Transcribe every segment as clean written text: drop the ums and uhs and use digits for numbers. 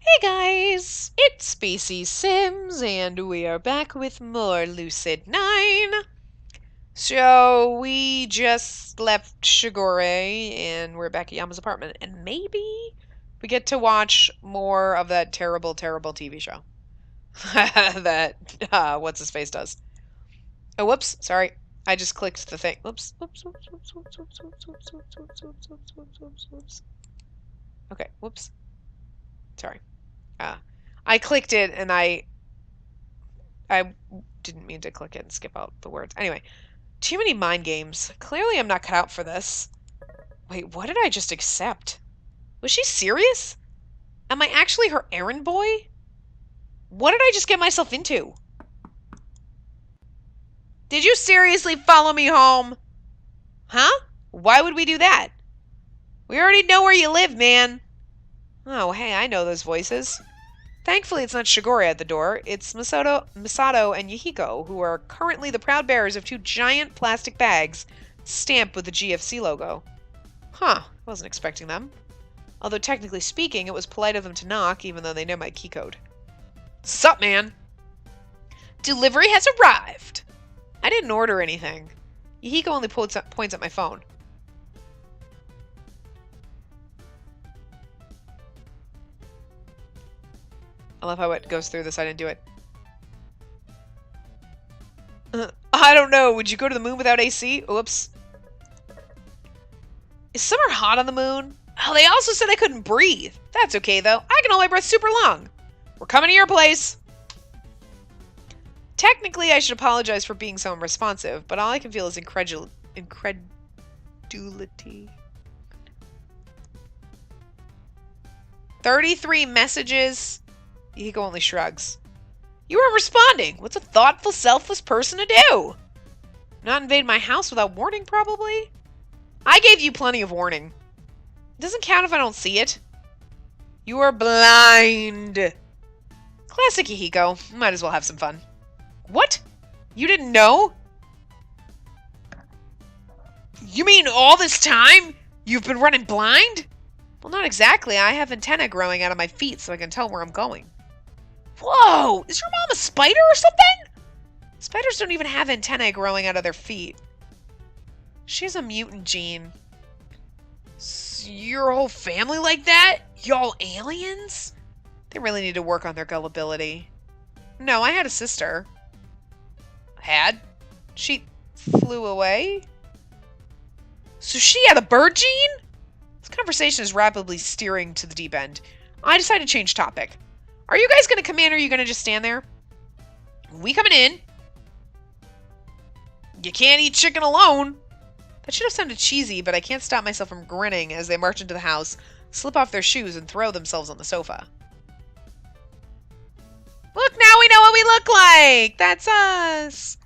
Hey guys, it's Spacey Sims, and we are back with more Lucid 9. So, we just left Shigure, and we're back at Yama's apartment, and maybe we get to watch more of that terrible, terrible TV show. that, what's-his-face does. Oh, whoops, sorry. I just clicked the thing. Whoops, whoops, whoops, whoops, whoops, whoops, whoops, whoops, whoops, whoops, whoops, whoops, whoops, whoops, whoops. Okay, whoops. Sorry. I clicked it and I didn't mean to click it and skip out the words. Anyway, too many mind games. Clearly I'm not cut out for this. Wait, what did I just accept? Was she serious? Am I actually her errand boy? What did I just get myself into? Did you seriously follow me home? Huh? Why would we do that? We already know where you live, man. Oh, hey, I know those voices. Thankfully, it's not Shigure at the door. It's Misato and Yahiko, who are currently the proud bearers of two giant plastic bags stamped with the GFC logo. Huh, wasn't expecting them. Although technically speaking, it was polite of them to knock, even though they know my key code. Sup, man? Delivery has arrived! I didn't order anything. Yahiko only points at my phone. I love how it goes through this. I didn't do it. I don't know. Would you go to the moon without AC? Oops. Is summer hot on the moon? Oh, they also said I couldn't breathe. That's okay, though. I can hold my breath super long. We're coming to your place. Technically, I should apologize for being so unresponsive, but all I can feel is incredulity. 33 messages. Yahiko only shrugs. You weren't responding. What's a thoughtful, selfless person to do? Not invade my house without warning, probably? I gave you plenty of warning. It doesn't count if I don't see it. You are blind. Classic Yahiko. Might as well have some fun. What? You didn't know? You mean all this time you've been running blind? Well, not exactly. I have antennae growing out of my feet so I can tell where I'm going. Whoa! Is your mom a spider or something? Spiders don't even have antennae growing out of their feet. She's a mutant gene. Your whole family like that? Y'all aliens? They really need to work on their gullibility. No, I had a sister. Had? She flew away? So she had a bird gene? This conversation is rapidly steering to the deep end. I decide to change topic. Are you guys going to come in or are you going to just stand there? We coming in. You can't eat chicken alone. That should have sounded cheesy, but I can't stop myself from grinning as they march into the house, slip off their shoes, and throw themselves on the sofa. Look, now we know what we look like! That's us!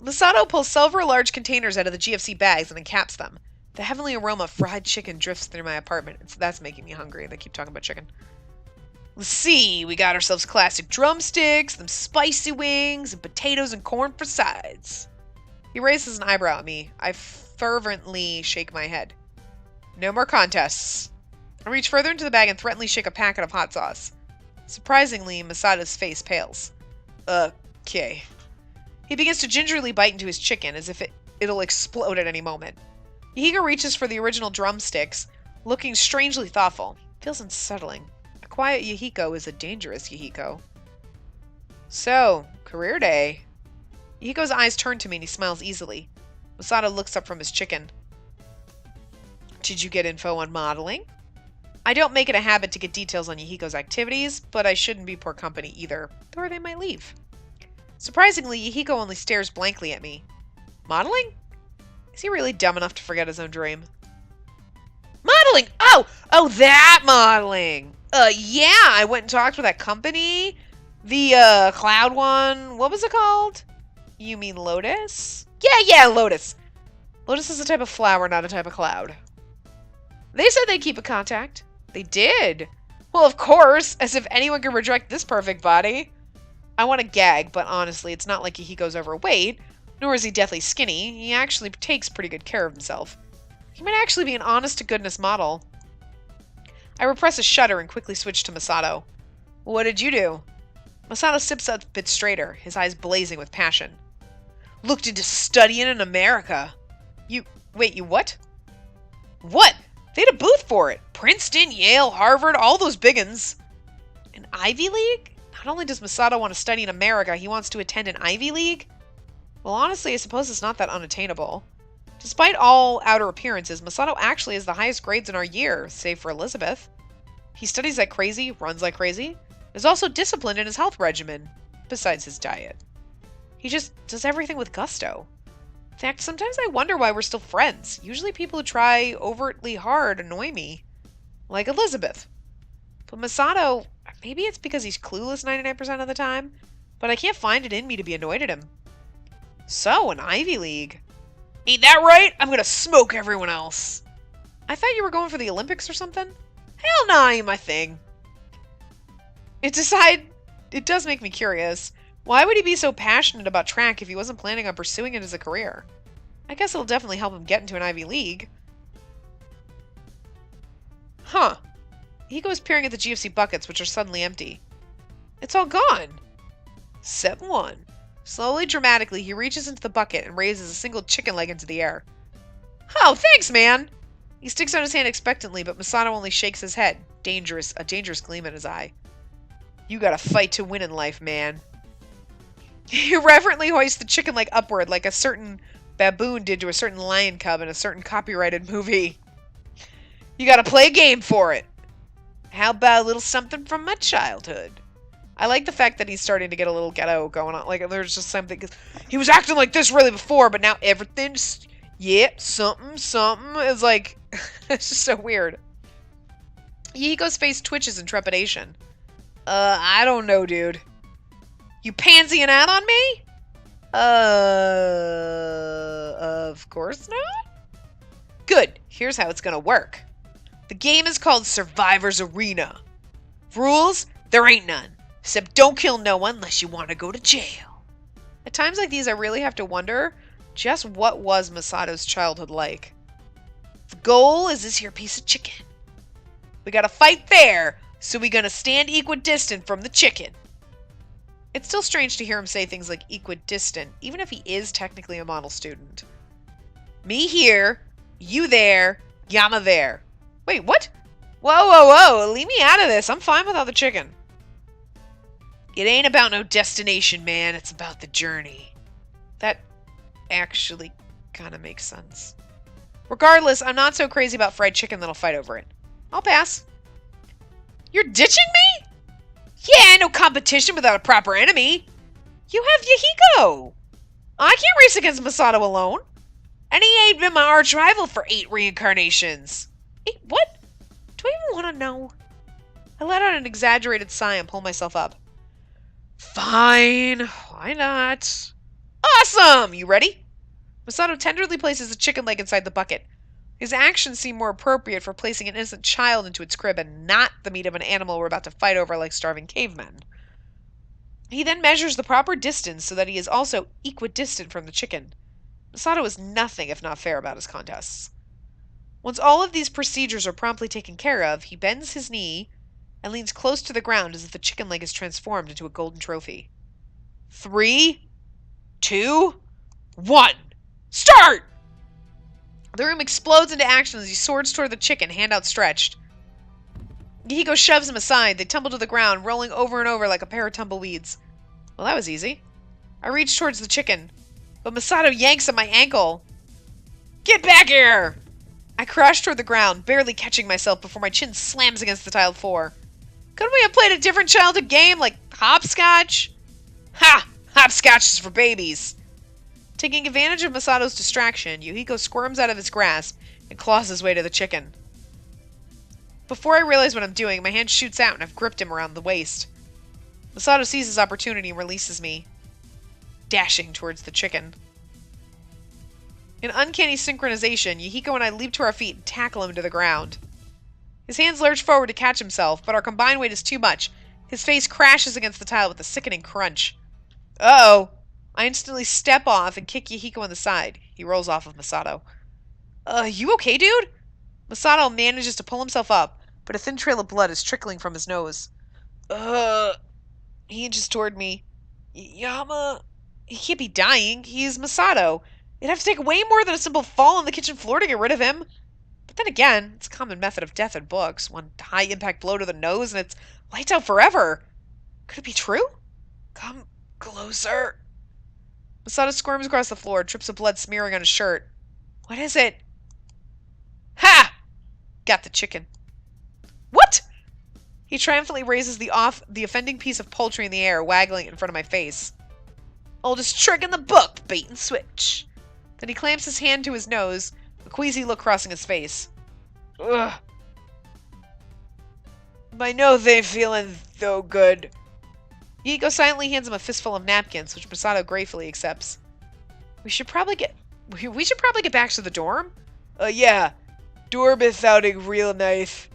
Misato pulls several large containers out of the GFC bags and uncaps them. The heavenly aroma of fried chicken drifts through my apartment. That's making me hungry. They keep talking about chicken. Let's see, we got ourselves classic drumsticks, them spicy wings, and potatoes and corn for sides. He raises an eyebrow at me. I fervently shake my head. No more contests. I reach further into the bag and threateningly shake a packet of hot sauce. Surprisingly, Masato's face pales. Okay. He begins to gingerly bite into his chicken as if it'll explode at any moment. Yahiko reaches for the original drumsticks, looking strangely thoughtful. Feels unsettling. A quiet Yahiko is a dangerous Yahiko. So, career day. Yahiko's eyes turn to me and he smiles easily. Masato looks up from his chicken. Did you get info on modeling? I don't make it a habit to get details on Yahiko's activities, but I shouldn't be poor company either, or they might leave. Surprisingly, Yahiko only stares blankly at me. Modeling? Is he really dumb enough to forget his own dream? Modeling! Oh, that modeling! Yeah, I went and talked with that company. The, cloud one. What was it called? You mean Lotus? Yeah, Lotus. Lotus is a type of flower, not a type of cloud. They said they'd keep in contact. They did. Well, of course, as if anyone could reject this perfect body. I want to gag, but honestly, it's not like Yahiko's overweight, nor is he deathly skinny. He actually takes pretty good care of himself. He might actually be an honest-to-goodness model. I repress a shudder and quickly switch to Masato. What did you do? Masato sips up a bit straighter, his eyes blazing with passion. Looked into studying in America. Wait, you what? What? They had a booth for it. Princeton, Yale, Harvard, all those biggins. An Ivy League? Not only does Masato want to study in America, he wants to attend an Ivy League? Well, honestly, I suppose it's not that unattainable. Despite all outer appearances, Masato actually has the highest grades in our year, save for Elizabeth. He studies like crazy, runs like crazy, is also disciplined in his health regimen, besides his diet. He just does everything with gusto. In fact, sometimes I wonder why we're still friends. Usually people who try overtly hard annoy me. Like Elizabeth. But Masato, maybe it's because he's clueless 99% of the time, but I can't find it in me to be annoyed at him. So, an Ivy League. Ain't that right? I'm gonna smoke everyone else. I thought you were going for the Olympics or something? Hell no, ain't my thing. It does make me curious. Why would he be so passionate about track if he wasn't planning on pursuing it as a career? I guess it'll definitely help him get into an Ivy League. Huh. Hiko is peering at the GFC buckets, which are suddenly empty. It's all gone. 7-1. Slowly, dramatically, he reaches into the bucket and raises a single chicken leg into the air. Oh, thanks, man! He sticks out his hand expectantly, but Masato only shakes his head, a dangerous gleam in his eye. You gotta fight to win in life, man. He reverently hoists the chicken leg upward like a certain baboon did to a certain lion cub in a certain copyrighted movie. You gotta play a game for it. How about a little something from my childhood? I like the fact that he's starting to get a little ghetto going on. Like, there's just something... He was acting like this really before, but now everything's... Yeah, something. It's like... It's just so weird. Yihiko's face twitches in trepidation. I don't know, dude. You pansying out on me? Of course not. Good. Here's how it's gonna work. The game is called Survivor's Arena. Rules? There ain't none. Except don't kill no one unless you want to go to jail. At times like these, I really have to wonder just what was Masato's childhood like. The goal is this here piece of chicken. We gotta fight fair, so we gonna stand equidistant from the chicken. It's still strange to hear him say things like equidistant, even if he is technically a model student. Me here, you there, Yama there. Wait, what? Whoa, leave me out of this. I'm fine without the chicken. It ain't about no destination, man. It's about the journey. That actually kind of makes sense. Regardless, I'm not so crazy about fried chicken that I'll fight over it. I'll pass. You're ditching me? Yeah, no competition without a proper enemy. You have Yahiko. I can't race against Masato alone. And he ain't been my arch rival for 8 reincarnations. 8 what? Do I even want to know? I let out an exaggerated sigh and pull myself up. Fine. Why not? Awesome! You ready? Masato tenderly places a chicken leg inside the bucket. His actions seem more appropriate for placing an innocent child into its crib and not the meat of an animal we're about to fight over like starving cavemen. He then measures the proper distance so that he is also equidistant from the chicken. Masato is nothing if not fair about his contests. Once all of these procedures are promptly taken care of, he bends his knee and leans close to the ground as if the chicken leg is transformed into a golden trophy. 3, 2, 1. Start! The room explodes into action as he swords toward the chicken, hand outstretched. Yahiko shoves him aside. They tumble to the ground, rolling over and over like a pair of tumbleweeds. Well, that was easy. I reach towards the chicken, but Masato yanks at my ankle. Get back here! I crash toward the ground, barely catching myself before my chin slams against the tiled floor. Couldn't we have played a different childhood game, like hopscotch? Ha! Hopscotch is for babies. Taking advantage of Masato's distraction, Yahiko squirms out of his grasp and claws his way to the chicken. Before I realize what I'm doing, my hand shoots out and I've gripped him around the waist. Masato sees his opportunity and releases me, dashing towards the chicken. In uncanny synchronization, Yahiko and I leap to our feet and tackle him to the ground. His hands lurch forward to catch himself, but our combined weight is too much. His face crashes against the tile with a sickening crunch. Uh-oh. I instantly step off and kick Yahiko in the side. He rolls off of Masato. You okay, dude? Masato manages to pull himself up, but a thin trail of blood is trickling from his nose. He inches toward me. Yama... He can't be dying. He's Masato. It'd have to take way more than a simple fall on the kitchen floor to get rid of him. But then again, it's a common method of death in books. One high-impact blow to the nose and it's lights out forever. Could it be true? Come closer. Masato squirms across the floor, drips of blood smearing on his shirt. What is it? Ha! Got the chicken. What? He triumphantly raises the offending piece of poultry in the air, waggling it in front of my face. Oldest trick in the book, bait and switch. Then he clamps his hand to his nose, a queasy look crossing his face. Ugh. My nose ain't feeling so good. Yiko silently hands him a fistful of napkins, which Masato gratefully accepts. We should probably get back to the dorm? Yeah. Dorm is sounding real nice.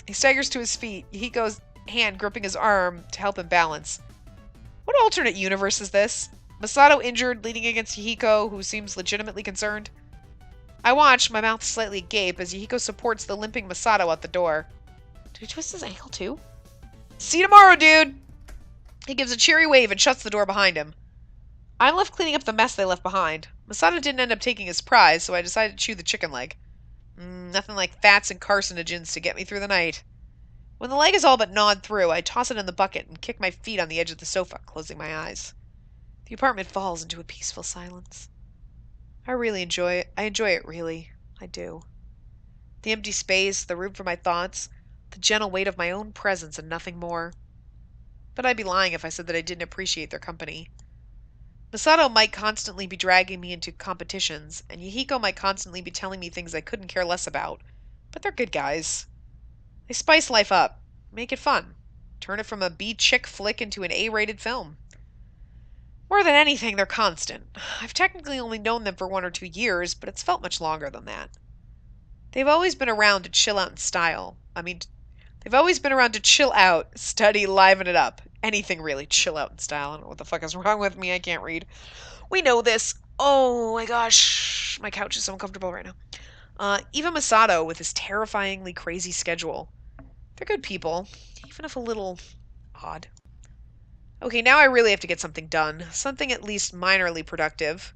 He staggers to his feet, Yihiko's hand gripping his arm to help him balance. What alternate universe is this? Masato injured, leaning against Yihiko, who seems legitimately concerned. I watch, my mouth slightly agape, as Yihiko supports the limping Masato out the door. Did he twist his ankle too? See you tomorrow, dude! He gives a cheery wave and shuts the door behind him. I'm left cleaning up the mess they left behind. Masato didn't end up taking his prize, so I decided to chew the chicken leg. Nothing like fats and carcinogens to get me through the night. When the leg is all but gnawed through, I toss it in the bucket and kick my feet on the edge of the sofa, closing my eyes. The apartment falls into a peaceful silence. I really enjoy it. I enjoy it, really. I do. The empty space, the room for my thoughts, the gentle weight of my own presence and nothing more. But I'd be lying if I said that I didn't appreciate their company. Masato might constantly be dragging me into competitions, and Yihiko might constantly be telling me things I couldn't care less about, but they're good guys. They spice life up, make it fun, turn it from a B-chick flick into an A-rated film. More than anything, they're constant. I've technically only known them for 1 or 2 years, but it's felt much longer than that. They've always been around to chill out in style. They've always been around to chill out, study, liven it up. Anything really, chill out in style. I don't know what the fuck is wrong with me, I can't read. We know this. Oh my gosh, my couch is so uncomfortable right now. Even Masato with his terrifyingly crazy schedule. They're good people, even if a little odd. Okay, now I really have to get something done. Something at least minorly productive.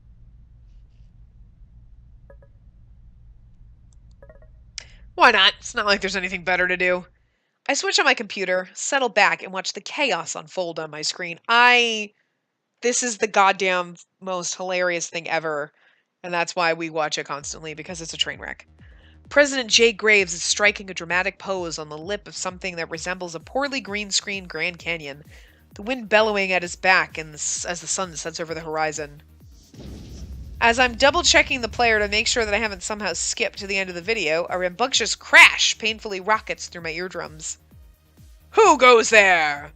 Why not? It's not like there's anything better to do. I switch on my computer, settle back, and watch the chaos unfold on my screen. This is the goddamn most hilarious thing ever, and that's why we watch it constantly, because it's a train wreck. President Jay Graves is striking a dramatic pose on the lip of something that resembles a poorly green-screened Grand Canyon, the wind bellowing at his back as the sun sets over the horizon. As I'm double-checking the player to make sure that I haven't somehow skipped to the end of the video, a rambunctious crash painfully rockets through my eardrums. Who goes there?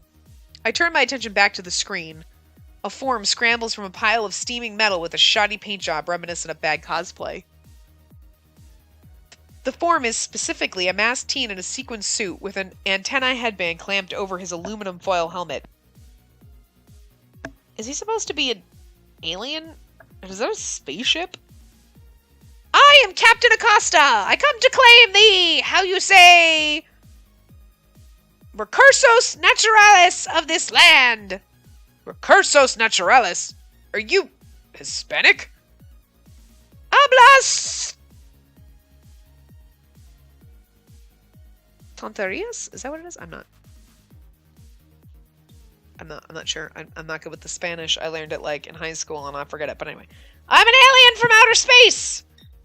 I turn my attention back to the screen. A form scrambles from a pile of steaming metal with a shoddy paint job reminiscent of bad cosplay. The form is specifically a masked teen in a sequin suit with an antennae headband clamped over his aluminum foil helmet. Is he supposed to be an alien? Is that a spaceship? I am Captain Acosta! I come to claim thee, how you say, recursos naturalis of this land. Recursos naturalis? Are you Hispanic? Hablas tonterías? Is that what it is? I'm not sure. I'm not good with the Spanish. I learned it like in high school and I forget it. But anyway, I'm an alien from outer space.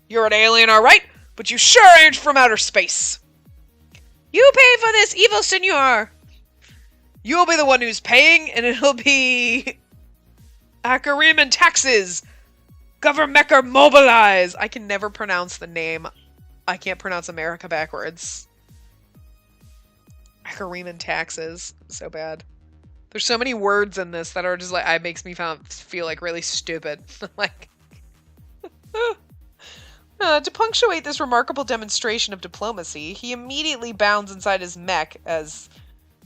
You're an alien, all right, but you sure ain't from outer space. You pay for this, evil senor. You'll be the one who's paying, and it'll be Akariman taxes. Governmecker mobilize. I can never pronounce the name. I can't pronounce America backwards. Akariman taxes. So bad. There's so many words in this that are just like, it makes me feel like really stupid. Like, to punctuate this remarkable demonstration of diplomacy, he immediately bounds inside his mech, as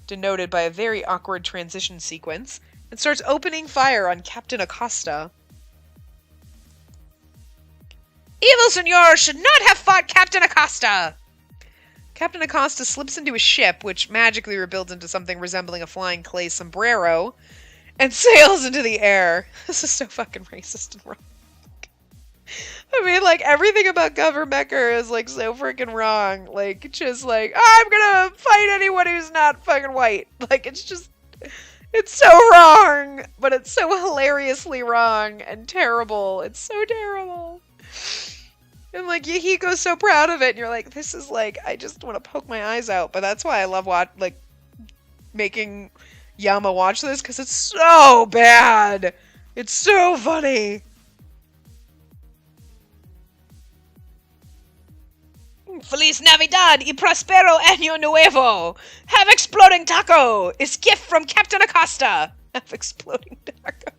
denoted by a very awkward transition sequence, and starts opening fire on Captain Acosta. Evil Senor should not have fought Captain Acosta! Captain Acosta slips into a ship, which magically rebuilds into something resembling a flying clay sombrero, and sails into the air. This is so fucking racist and wrong. I mean, like, everything about Governmecker is, like, so freaking wrong. Like, just like, I'm gonna fight anyone who's not fucking white. Like, it's just, it's so wrong, but it's so hilariously wrong and terrible. It's so terrible. And, like, Yahiko's so proud of it, and you're like, this is, like, I just want to poke my eyes out. But that's why I love, making Yama watch this, because it's so bad. It's so funny. Feliz Navidad y Prospero Año Nuevo! Have exploding taco! Is gift from Captain Acosta! Have exploding taco.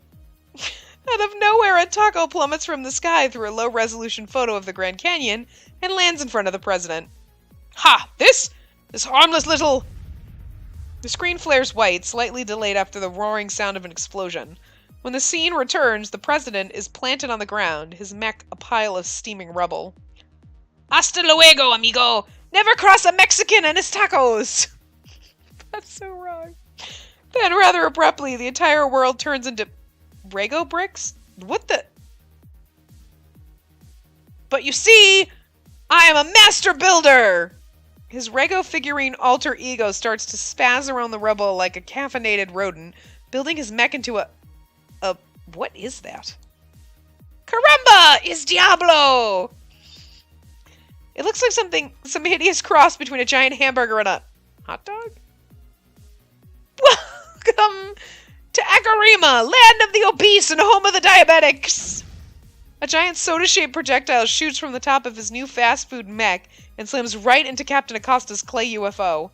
Out of nowhere, a taco plummets from the sky through a low-resolution photo of the Grand Canyon and lands in front of the president. Ha! This harmless little... The screen flares white, slightly delayed after the roaring sound of an explosion. When the scene returns, the president is planted on the ground, his mech a pile of steaming rubble. Hasta luego, amigo! Never cross a Mexican and his tacos! That's so wrong. Then, rather abruptly, the entire world turns into... Rego bricks? What the... But you see, I am a master builder! His Rego figurine alter ego starts to spaz around the rubble like a caffeinated rodent, building his mech into a... What is that? Caramba! Is Diablo! It looks like some hideous cross between a giant hamburger and a hot dog? Welcome to Akarima, land of the obese and home of the diabetics! A giant soda-shaped projectile shoots from the top of his new fast food mech and slams right into Captain Acosta's clay UFO.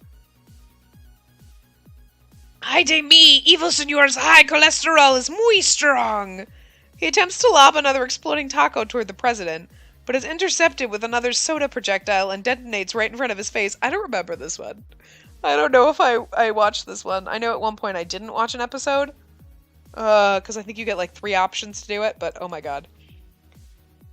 Ay de mi, evil senor's high cholesterol is muy strong! He attempts to lob another exploding taco toward the president, but is intercepted with another soda projectile and detonates right in front of his face. I don't remember this one. I don't know if I watched this one. I know at one point I didn't watch an episode. Because I think you get like 3 options to do it, but oh my god.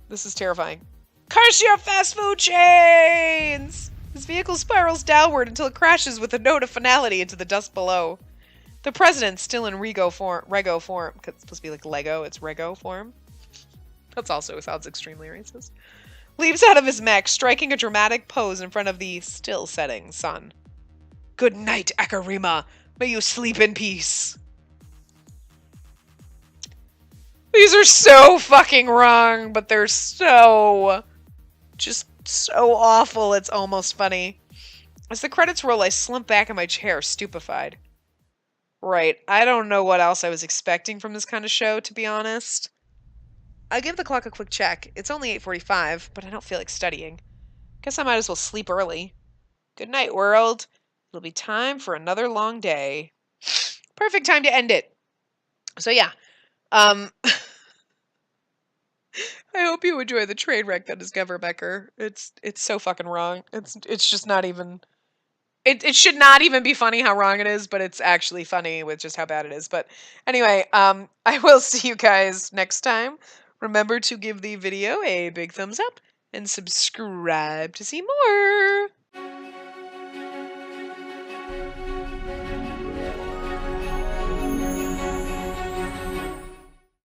This is terrifying. Curse your fast food chains! His vehicle spirals downward until it crashes with a note of finality into the dust below. The president, still in Rego form, because it's supposed to be like Lego, it's Rego form. That's also sounds extremely racist. Leaps out of his mech, striking a dramatic pose in front of the still setting sun. Good night, Akarima. May you sleep in peace. These are so fucking wrong, but they're so... just so awful, it's almost funny. As the credits roll, I slump back in my chair, stupefied. Right, I don't know what else I was expecting from this kind of show, to be honest. I give the clock a quick check. It's only 8:45, but I don't feel like studying. Guess I might as well sleep early. Good night, world. It'll be time for another long day. Perfect time to end it. So yeah, I hope you enjoy the train wreck that is Governmecker. It's so fucking wrong. It's just not even... It should not even be funny how wrong it is, but it's actually funny with just how bad it is. But anyway, I will see you guys next time. Remember to give the video a big thumbs up and subscribe to see more.